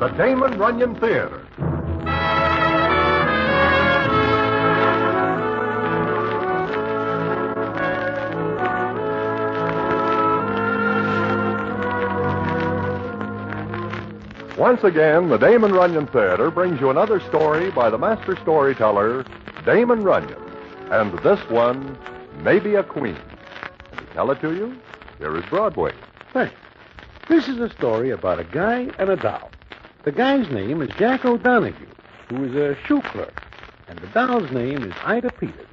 the Damon Runyon Theater. Once again, the Damon Runyon Theater brings you another story by the master storyteller, Damon Runyon. And this one, Maybe a Queen. And to tell it to you, here is Broadway. Thanks. This is a story about a guy and a doll. The guy's name is Jack O'Donoghue, who is a shoe clerk. And the doll's name is Ida Peters,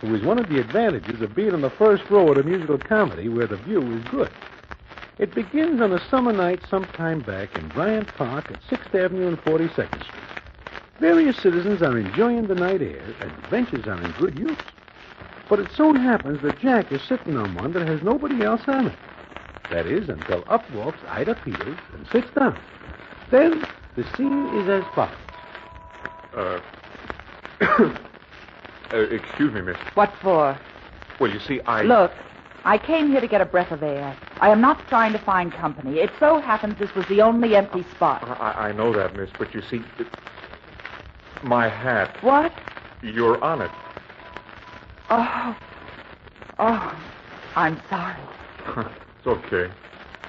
who is one of the advantages of being in the first row at a musical comedy where the view is good. It begins on a summer night sometime back in Bryant Park at 6th Avenue and 42nd Street. Various citizens are enjoying the night air, and the benches are in good use. But it so happens that Jack is sitting on one that has nobody else on it. That is, until up walks Ida Peters and sits down. Then the scene is as follows. Excuse me, miss. What for? Well, you see, Look, I came here to get a breath of air. I am not trying to find company. It so happens this was the only empty spot. I know that, miss, but you see, my hat. What? You're on it. Oh, I'm sorry. It's okay.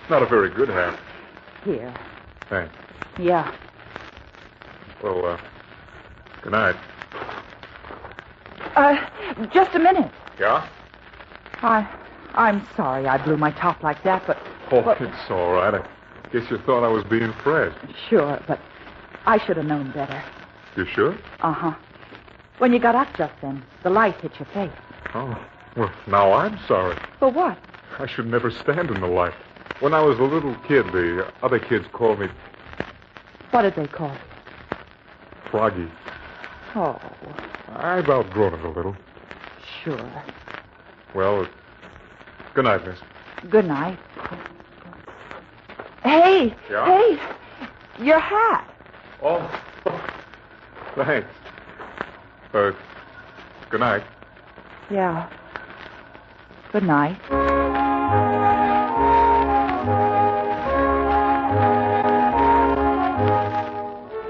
Not a very good hat. Here. Thanks. Yeah. Well, good night. Just a minute. Yeah? I'm sorry I blew my top like that, but... It's all right. I guess you thought I was being fresh. Sure, but I should have known better. You sure? Uh-huh. When you got up just then, the light hit your face. Oh, well, now I'm sorry. For what? I should never stand in the light. When I was a little kid, the other kids called me... What did they call you? Froggy. Oh. I've outgrown it a little. Sure. Well, good night, miss. Good night. Hey! Yeah? Hey! Your hat. Oh, thanks. Good night. Yeah. Good night.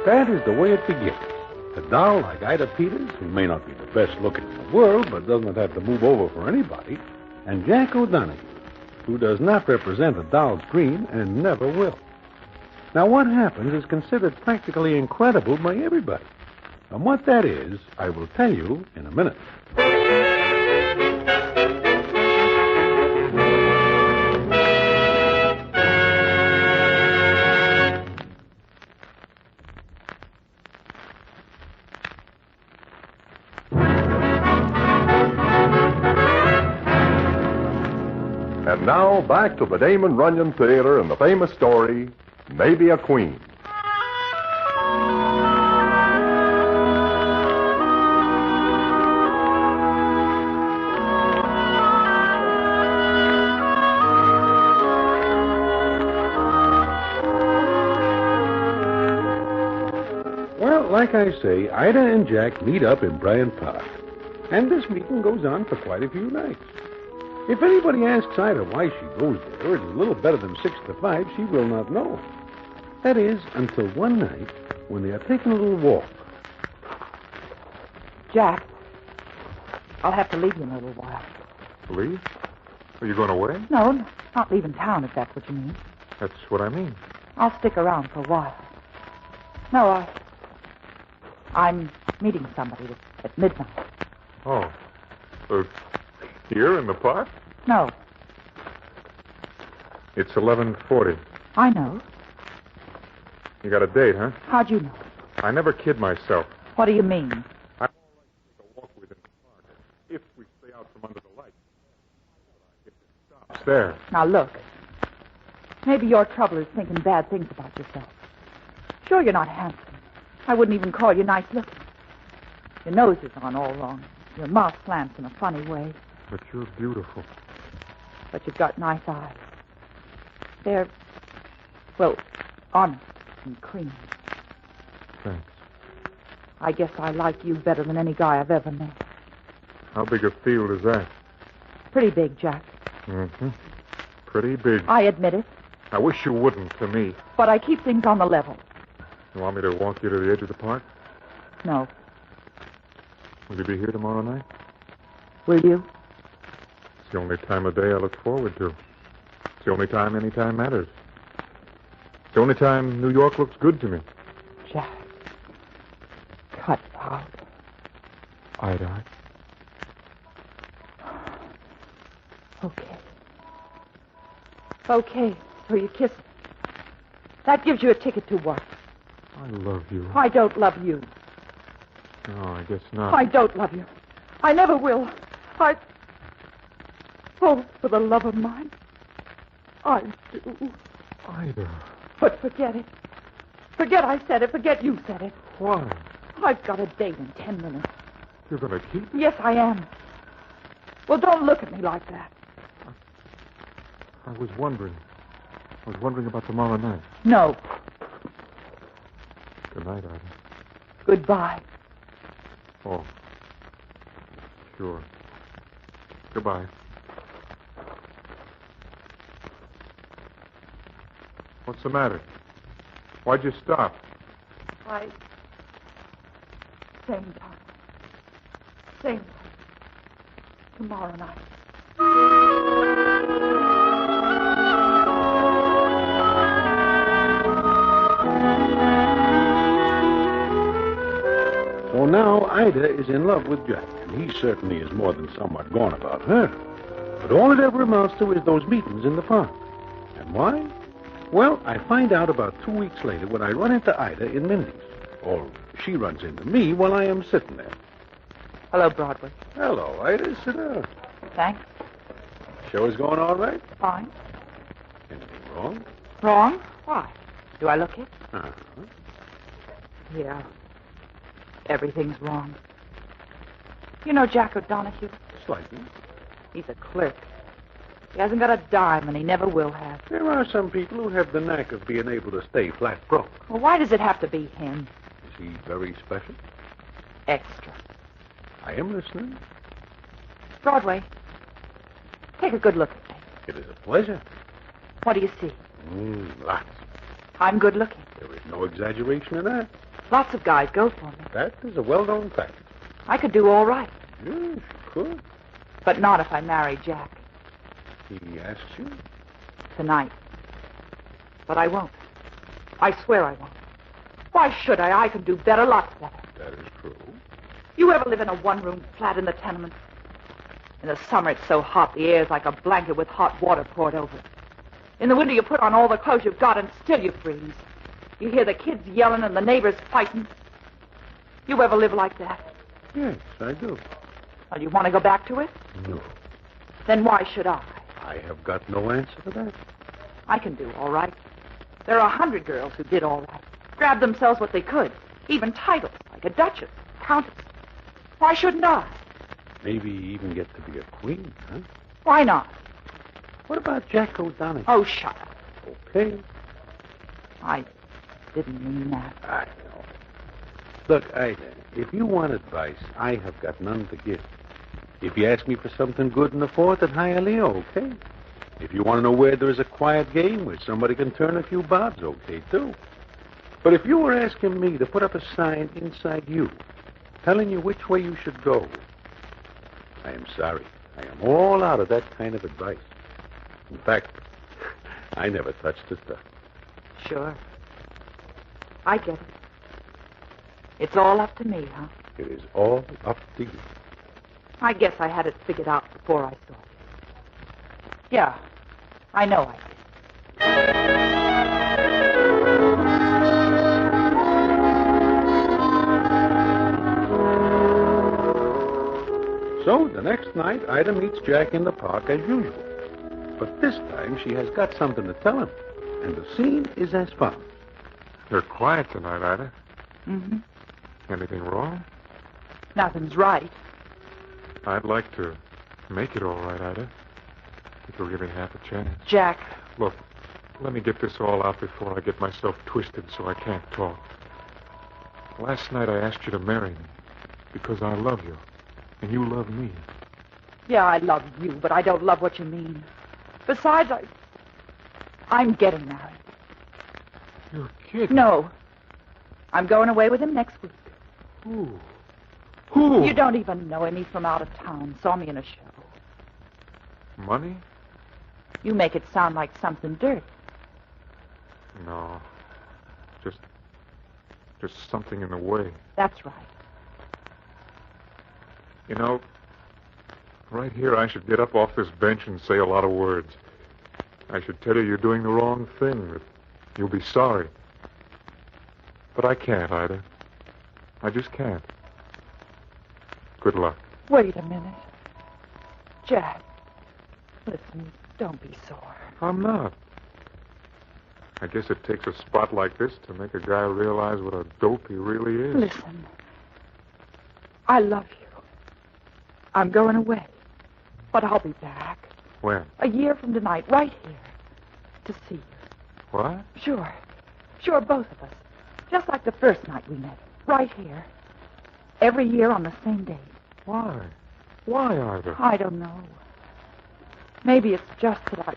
That is the way it begins. A doll like Ida Peters, who may not be the best looking in the world, but doesn't have to move over for anybody, and Jack O'Donoghue, who does not represent a doll's dream and never will. Now, what happens is considered practically incredible by everybody. And what that is, I will tell you in a minute. And now, back to the Damon Runyon Theater and the famous story, Maybe a Queen. Well, like I say, Ida and Jack meet up in Bryant Park. And this meeting goes on for quite a few nights. If anybody asks Ida why she goes there, it is a little better than 6 to 5, she will not know. That is, until one night when they are taking a little walk. Jack, I'll have to leave you in a little while. Leave? Are you going away? No, not leaving town, if that's what you mean. That's what I mean. I'll stick around for a while. No, I'm meeting somebody at midnight. Oh. Here in the park? No, It's 11:40. I know. You got a date, huh? How'd you know? I never kid myself. What do you mean? I don't like to take a walk with in the park. If we stay out from under the light. If it stops there. Now, look. Maybe your trouble is thinking bad things about yourself. Sure, you're not handsome. I wouldn't even call you nice looking. Your nose is on all wrong. Your mouth slants in a funny way. But you're beautiful. But you've got nice eyes. They're, well, honest and creamy. Thanks. I guess I like you better than any guy I've ever met. How big a field is that? Pretty big, Jack. Mm-hmm. Pretty big. I admit it, I wish you wouldn't to me. but I keep things on the level. You want me to walk you to the edge of the park? No. Will you be here tomorrow night? Will you? It's the only time of day I look forward to. It's the only time any time matters. It's the only time New York looks good to me. Jack. Cut out. Ida. Okay. Okay, so you kiss me. That gives you a ticket to what? I love you. I don't love you. No, I guess not. I don't love you. I never will. Oh, for the love of mine. I do. Ida. But forget it. Forget I said it. Forget you said it. Why? I've got a date in 10 minutes. You're going to keep? Yes, I am. Well, don't look at me like that. I was wondering. About tomorrow night. No. Good night, Ida. Goodbye. Oh. Sure. Goodbye. What's the matter? Why'd you stop? Same time. Same time. Tomorrow night. So now Ida is in love with Jack, and he certainly is more than somewhat gone about her. But all it ever amounts to is those meetings in the park. And why? Well, I find out about 2 weeks later when I run into Ida in Mindy's. Or she runs into me while I am sitting there. Hello, Broadway. Hello, Ida. Sit down. Thanks. Show is going all right? Fine. Anything wrong? Wrong? Why? Do I look it? Uh-huh. Yeah. Everything's wrong. You know Jack O'Donoghue? Slightly. He's a clerk. He hasn't got a dime, and he never will have. There are some people who have the knack of being able to stay flat broke. Well, why does it have to be him? Is he very special? Extra. I am listening. Broadway, take a good look at me. It is a pleasure. What do you see? Lots. I'm good looking. There is no exaggeration in that. Lots of guys go for me. That is a well-known fact. I could do all right, Yes, you could. but not if I marry Jack He asks you? tonight. But I won't. I swear I won't. Why should I? I can do better, lots better. That is true. You ever live in a one-room flat in the tenement? In the summer, it's so hot, the air's like a blanket with hot water poured over it. In the winter, you put on all the clothes you've got, and still you freeze. You hear the kids yelling and the neighbors fighting. You ever live like that? Yes, I do. Well, you want to go back to it? No. Then why should I? I have got no answer to that. I can do all right. There are 100 girls who did all right. Grabbed themselves what they could. Even titles, like a duchess, countess. Why shouldn't I? Maybe even get to be a queen, huh? Why not? What about Jack O'Donoghue? Oh, shut up. Okay. I didn't mean that. I know. Look, Ida, if you want advice, I have got none to give. If you ask me for something good in the Fourth at Hialeah, okay. If you want to know where there is a quiet game where somebody can turn a few bobs, okay, too. But if you were asking me to put up a sign inside you, telling you which way you should go, I am sorry. I am all out of that kind of advice. In fact, I never touched the stuff. Sure. I get it. It's all up to me, huh? It is all up to you. I guess I had it figured out before I saw it. Yeah, I know I did. So, the next night, Ida meets Jack in the park as usual. But this time, she has got something to tell him. And the scene is as follows. You're quiet tonight, Ida. Mm-hmm. Anything wrong? Nothing's right. I'd like to make it all right, Ida. If you'll give me half a chance. Jack, Look, let me get this all out before I get myself twisted so I can't talk. Last night I asked you to marry me because I love you, and you love me. yeah, I love you, but I don't love what you mean. Besides, I'm getting married. You're kidding. No. I'm going away with him next week. Who? Who? You don't even know him. He's from out of town. Saw me in a show. Money? You make it sound like something dirty. No. Just something in the way. That's right. You know, right here I should get up off this bench and say a lot of words. I should tell you you're doing the wrong thing, that you'll be sorry. But I can't, Ida. I just can't. Good luck. Wait a minute. Jack, listen, don't be sore. I'm not. I guess it takes a spot like this to make a guy realize what a dope he really is. Listen, I love you. I'm going away, but I'll be back. When? A year from tonight, right here, to see you. What? Sure, both of us. Just like the first night we met, right here. Every year on the same day. Why? Why, Ida? I don't know. Maybe it's just that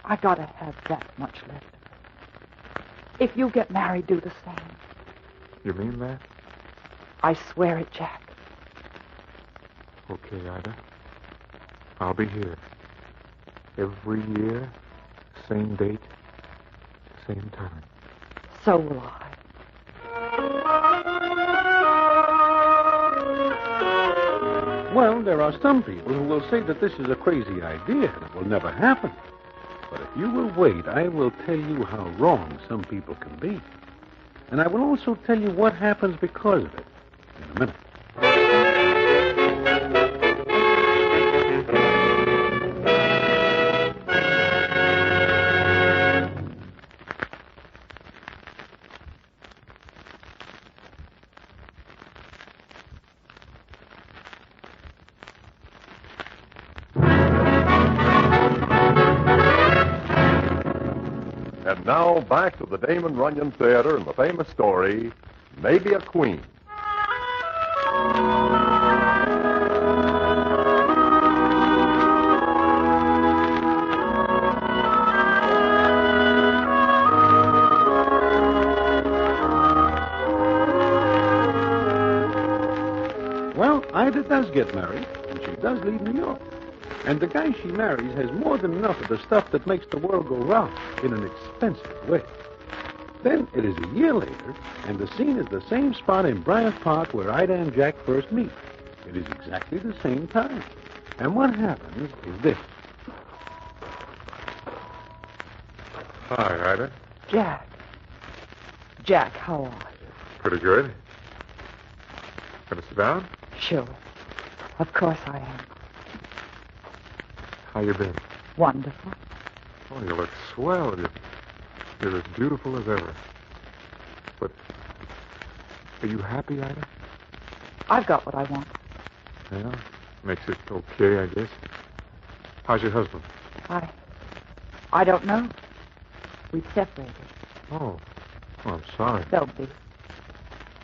I gotta have that much left. If you get married, do the same. You mean that? I swear it, Jack. Okay, Ida. I'll be here. Every year, same date, same time. So will I. Well, there are some people who will say that this is a crazy idea and it will never happen. But if you will wait, I will tell you how wrong some people can be. And I will also tell you what happens because of it in a minute. And now back to the Damon Runyon Theater and the famous story, Maybe a Queen. Well, Ida does get married, and she does leave New York. And the guy she marries has more than enough of the stuff that makes the world go round in an expensive way. Then it is a year later, and the scene is the same spot in Bryant Park where Ida and Jack first meet. It is exactly the same time. And what happens is this. Hi, Ida. Jack, how are you? Pretty good. Gonna sit down? Sure. Of course I am. How you been? Wonderful. Oh, you look swell. You're as beautiful as ever. But are you happy, Ida? I've got what I want. Yeah, makes it okay, I guess. How's your husband? I don't know. We've separated. Oh, I'm sorry. Don't be.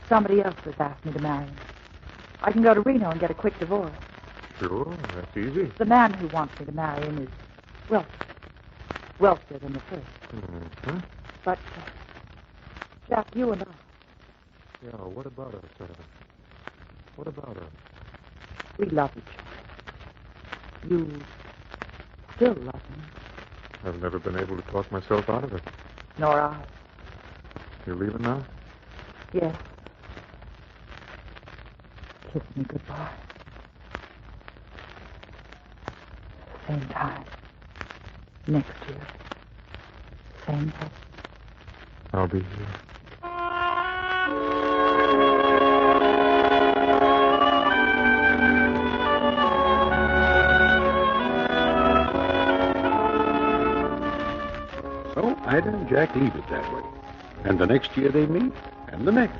Somebody else has asked me to marry him. I can go to Reno and get a quick divorce. Sure, that's easy. The man who wants me to marry him is wealthy. Wealthier than the first. Mm-hmm. But, Jack, you and I, Yeah, what about us? What about us? we love each other. You still love me. I've never been able to talk myself out of it. Nor I. You're leaving now? Yes. Kiss me goodbye. Same time. Next year. Same place. I'll be here. So Ida and Jack leave it that way. And the next year they meet, and the next.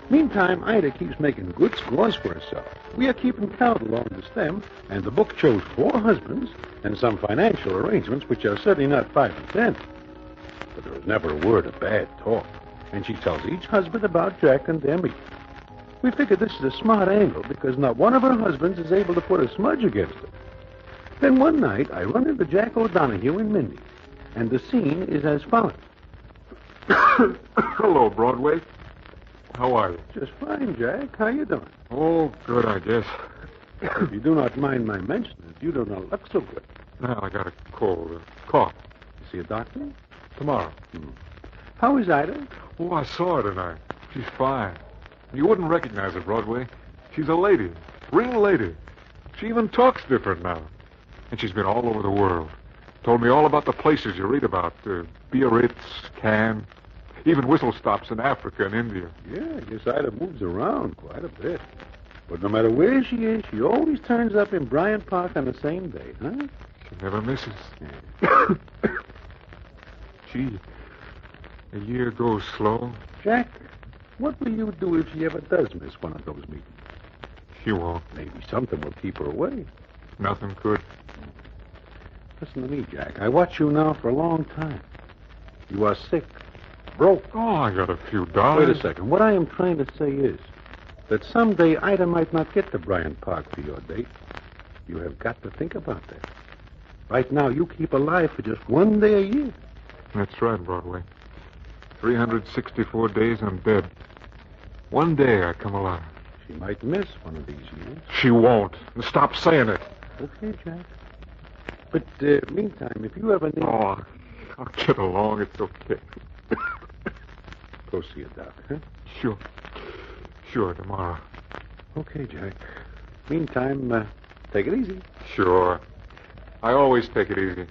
Meantime, Ida keeps making good scores for herself. We are keeping count along the stem, and the book shows 4 husbands and some financial arrangements which are certainly not 5 and 10. But there is never a word of bad talk, and she tells each husband about Jack and their meeting. We figure this is a smart angle because not one of her husbands is able to put a smudge against her. Then one night, I run into Jack O'Donoghue and Mindy, and the scene is as follows. Hello, Broadway. How are you? Just fine, Jack. How you doing? Oh, good, I guess. If you do not mind my mentioning it, you do not look so good. Now I got a cold, a cough. You see a doctor? Tomorrow. How is Ida? Oh, I saw her tonight. She's fine. You wouldn't recognize her, Broadway. She's a lady. Real lady. She even talks different now. And she's been all over the world. Told me all about the places you read about. Biarritz, Cannes, even whistle stops in Africa and India. Yeah, I guess Ida moves around quite a bit. But no matter where she is, she always turns up in Bryant Park on the same day, huh? She never misses. Gee, a year goes slow. Jack, what will you do if she ever does miss one of those meetings? She won't. Maybe something will keep her away. Nothing could. Listen to me, Jack. I watch you now for a long time. You are sick, broke. Oh, I got a few dollars. Wait a second. What I am trying to say is that someday Ida might not get to Bryant Park for your date. You have got to think about that. Right now, you keep alive for just one day a year. That's right, Broadway. 364 days I'm dead. One day I come alive. She might miss one of these years. She won't. Stop saying it. Okay, Jack. But meantime, if you ever need... Oh, I'll get along. It's okay. Go see a doctor, huh? Sure. Sure, tomorrow. Okay, Jack. Meantime, take it easy. Sure. I always take it easy.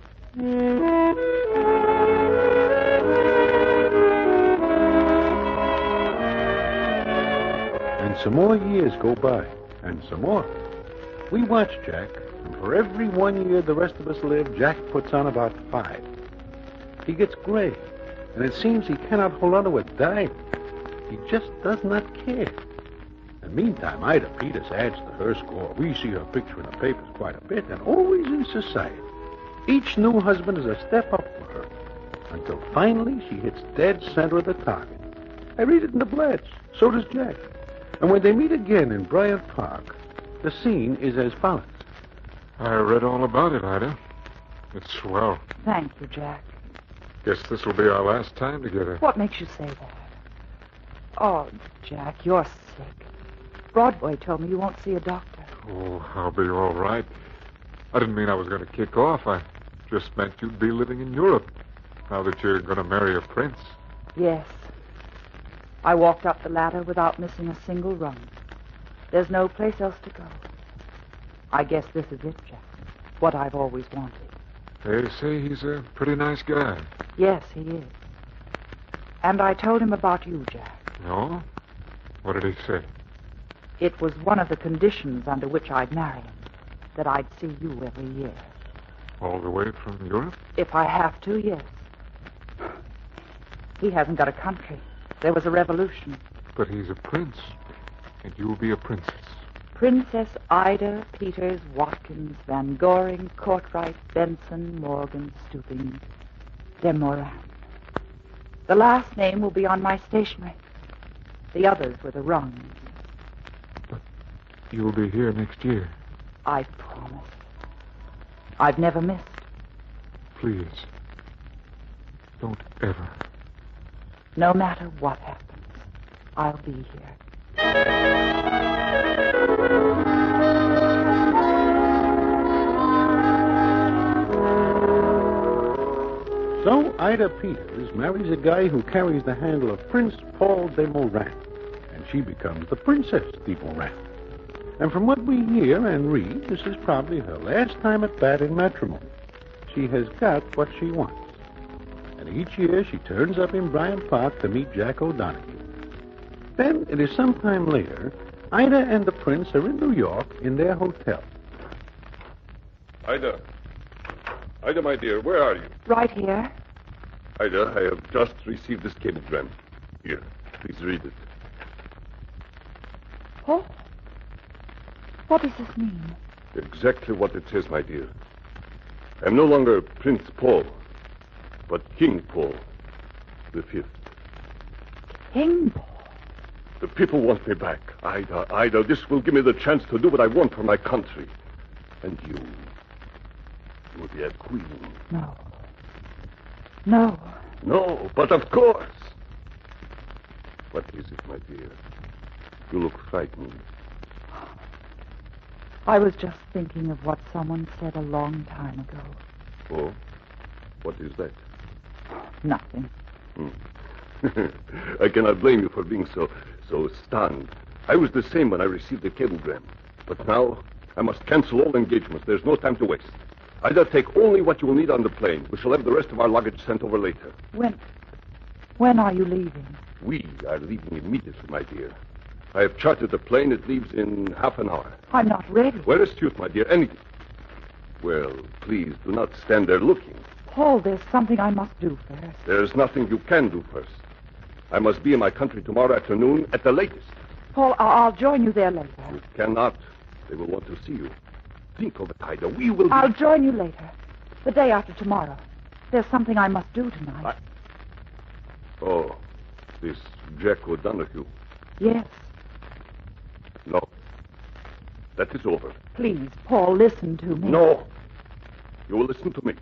And some more years go by, and some more. We watch Jack, and for every 1 year the rest of us live, Jack puts on about 5. He gets gray, and it seems he cannot hold on to a dime. He just does not care. And meantime, Ida Peters adds to her score. We see her picture in the papers quite a bit, and always in society. Each new husband is a step up for her, until finally she hits dead center of the target. I read it in the Blats. So does Jack. And when they meet again in Bryant Park, the scene is as follows. I read all about it, Ida. It's swell. Thank you, Jack. Guess this will be our last time together. What makes you say that? Oh, Jack, you're sick. Broadway told me you won't see a doctor. Oh, I'll be all right. I didn't mean I was going to kick off. I just meant you'd be living in Europe now that you're going to marry a prince. Yes. I walked up the ladder without missing a single rung. There's no place else to go. I guess this is it, Jack. What I've always wanted. They say he's a pretty nice guy. Yes, he is. And I told him about you, Jack. No? What did he say? It was one of the conditions under which I'd marry him, that I'd see you every year. All the way from Europe? If I have to, yes. He hasn't got a country. There was a revolution. But he's a prince, and you'll be a princess. Princess Ida Peters Watkins Van Goring Courtright Benson Morgan Stooping de Moran. The last name will be on my stationery. The others were the rungs. But you'll be here next year. I promise. I've never missed. Please. Don't ever. No matter what happens, I'll be here. So Ida Peters marries a guy who carries the handle of Prince Paul de Moran, and she becomes the Princess de Moran. And from what we hear and read, this is probably her last time at bat in matrimony. She has got what she wants. And each year she turns up in Bryant Park to meet Jack O'Donoghue. Then, it is sometime later, Ida and the prince are in New York in their hotel. Ida. Ida, my dear, where are you? Right here. Ida, I have just received this cablegram. Here, please read it. Oh? What does this mean? Exactly what it says, my dear. I'm no longer Prince Paul, but King Paul the Fifth. King Paul? The people want me back. Ida, this will give me the chance to do what I want for my country. And you will be a queen. No. No. No, but of course. What is it, my dear? You look frightened. I was just thinking of what someone said a long time ago. Oh? What is that? Nothing. I cannot blame you for being so stunned. I was the same when I received the cablegram. But now, I must cancel all engagements. There's no time to waste. Ida, take only what you will need on the plane. We shall have the rest of our luggage sent over later. When are you leaving? We are leaving immediately, my dear. I have chartered the plane. It leaves in half an hour. I'm not ready. Wear a suit, my dear. Anything. Well, please, do not stand there looking. Paul, there's something I must do first. There's nothing you can do first. I must be in my country tomorrow afternoon at the latest. Paul, I'll join you there later. You cannot. They will want to see you. Think of it, Ida. We will be... I'll join you later. The day after tomorrow. There's something I must do tonight. Oh, this Jack O'Donoghue. Yes. No. That is over. Please, Paul, listen to me. No. You will listen to me.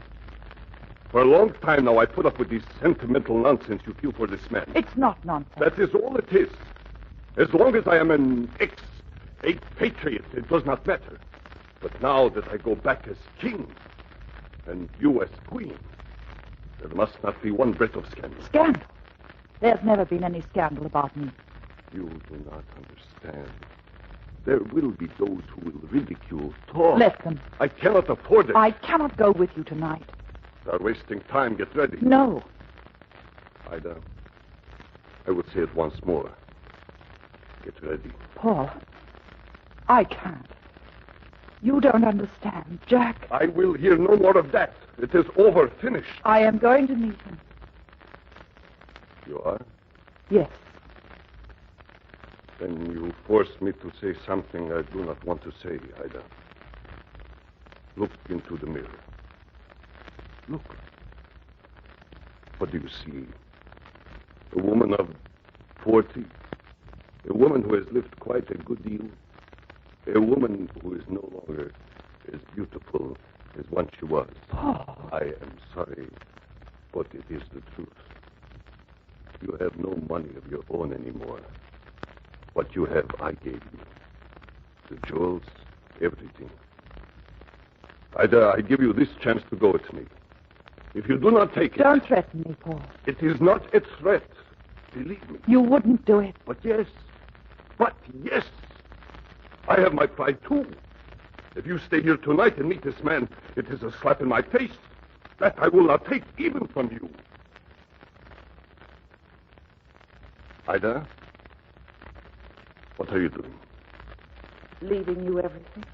For a long time now, I put up with this sentimental nonsense you feel for this man. It's not nonsense. That is all it is. As long as I am an expatriate, it does not matter. But now that I go back as king, and you as queen, there must not be one breath of scandal. Scandal? There's never been any scandal about me. You do not understand. There will be those who will ridicule, talk. Let them. I cannot afford it. I cannot go with you tonight. They are wasting time. Get ready. No. Ida, I will say it once more. Get ready. Paul, I can't. You don't understand. Jack. I will hear no more of that. It is over. Finished. I am going to meet him. You are? Yes. Then you force me to say something I do not want to say, Ida. Look into the mirror. Look. What do you see? A woman of 40? A woman who has lived quite a good deal? A woman who is no longer as beautiful as once she was? Paul. I am sorry, but it is the truth. You have no money of your own anymore. What you have, I gave you. The jewels, everything. Ida, I give you this chance to go with me. If you do not take it... Don't threaten me, Paul. It is not a threat. Believe me. You wouldn't do it. But yes. I have my pride, too. If you stay here tonight and meet this man, it is a slap in my face. That I will not take even from you. Ida, what are you doing? Leaving you everything.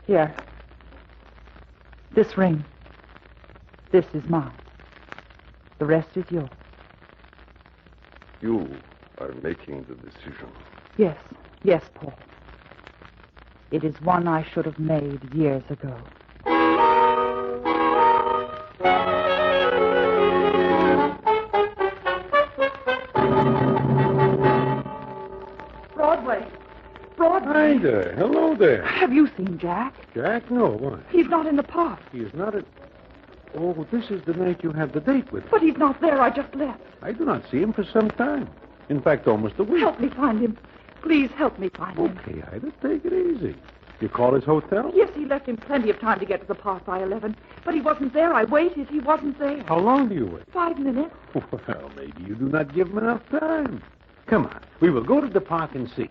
Here. This ring. This is mine. The rest is yours. You are making the decision. Yes. Yes, Paul. It is one I should have made years ago. Broadway. Hi there. Hello there. Have you seen Jack? Jack? No, why? He's not in the park. He is not at... Oh, this is the night you have the date with him. But he's not there. I just left. I do not see him for some time. In fact, almost a week. Help me find him. Please help me find him. Okay, Ida, take it easy. You call his hotel? Yes, he left him plenty of time to get to the park by 11. But he wasn't there. I waited. He wasn't there. How long do you wait? 5 minutes. Well, maybe you do not give him enough time. Come on. We will go to the park and see.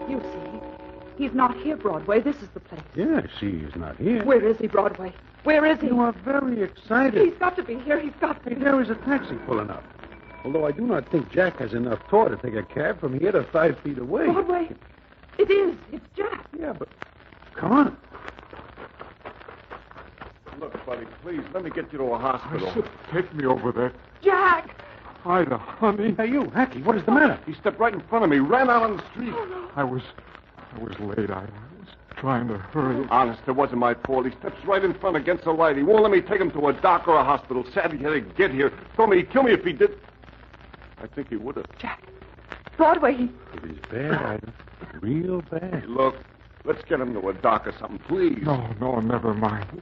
You see, he's not here, Broadway. This is the place. Yeah, see, he's not here. Where is he, Broadway? Where is he? You are very excited. He's got to be here. He's got to Hey, be. there is a taxi pulling up. Although I do not think Jack has enough tour to take a cab from here to 5 feet away. Broadway. It is. It's Jack. Yeah, but... Come on. Look, buddy, please, let me get you to a hospital. I said, take me over there. Jack! Ida, honey. Hey, you, Hacky, what is the matter? He stepped right in front of me, ran out on the street. I was late, Ida. I was trying to hurry. Honest, it wasn't my fault. He steps right in front against the light. He won't let me take him to a doc or a hospital. Sadly, he had to get here. Told me he'd kill me if he did. I think he would have. Jack. Broadway. It is bad, Ida. Real bad. Look, Let's get him to a doc or something, please. No, never mind.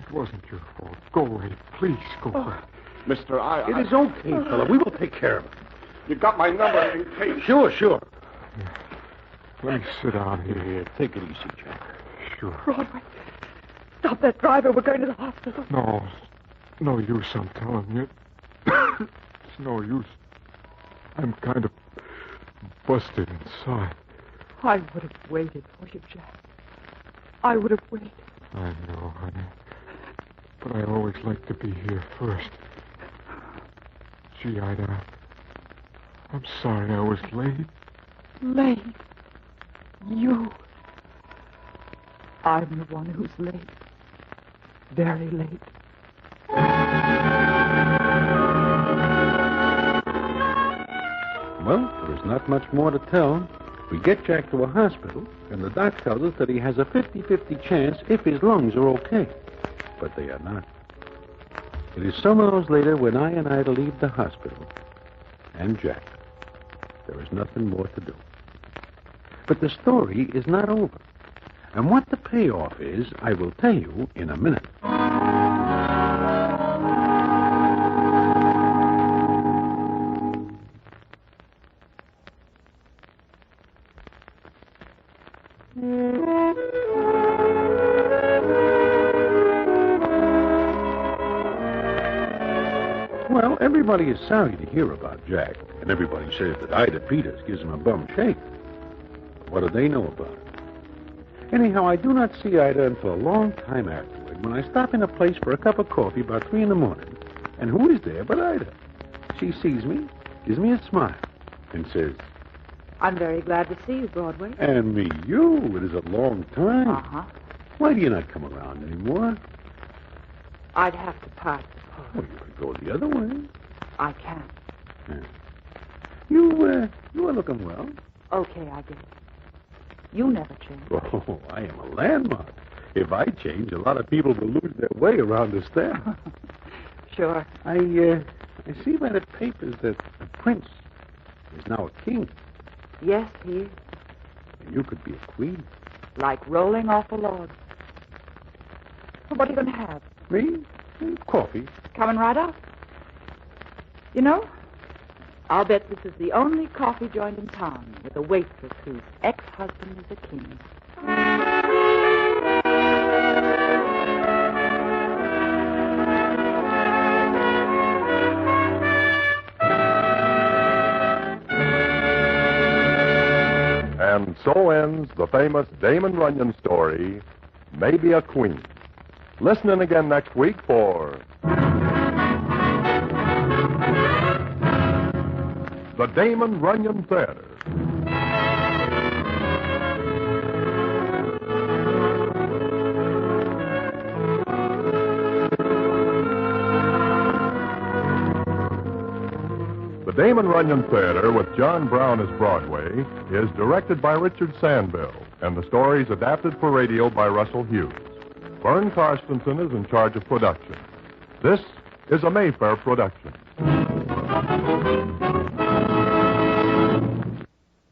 It wasn't your fault. Go away. Please, go away. Mister, It is okay, fella. We will take care of it. You got my number in case. Sure. Let me sit down here. Here, take it easy, Jack. Sure. Broadway, stop that driver. We're going to the hospital. No, it's no use, I'm telling you. It's no use. I'm kind of busted inside. I would have waited for you, Jack. I would have waited. I know, honey. But I always like to be here first. Gee, Ida, I'm sorry I was late. Late. You. I'm the one who's late. Very late. Well, there's not much more to tell. We get Jack to a hospital, and the doc tells us that he has a 50-50 chance if his lungs are okay. But they are not. It is some hours later when I and Ida leave the hospital. And Jack. There is nothing more to do. But the story is not over. And what the payoff is, I will tell you in a minute. Well, everybody is sorry to hear about Jack, and everybody says that Ida Peters gives him a bum shake. But what do they know about it? Anyhow, I do not see Ida until a long time afterward when I stop in a place for a cup of coffee about 3 a.m. And who is there but Ida? She sees me, gives me a smile, and says, I'm very glad to see you, Broadway. and me, you. It is a long time. Uh-huh. Why do you not come around anymore? I'd have to pass. Well, you could go the other way. I can't. Yeah. You are looking well. Okay, I guess. You never change. Oh, I am a landmark. If I change, a lot of people will lose their way around this town. Sure. I see by the papers that the prince is now a king. Yes, he is. And you could be a queen. Like rolling off a log. Well, what are you going to have? Me? Coffee. Coming right up. You know, I'll bet this is the only coffee joint in town with a waitress whose ex-husband is a king. And so ends the famous Damon Runyon story, Maybe a Queen. Listen in again next week for the Damon Runyon Theater. The Damon Runyon Theater, with John Brown as Broadway, is directed by Richard Sandville, and the story is adapted for radio by Russell Hughes. Vern Karstensen is in charge of production. This is a Mayfair production.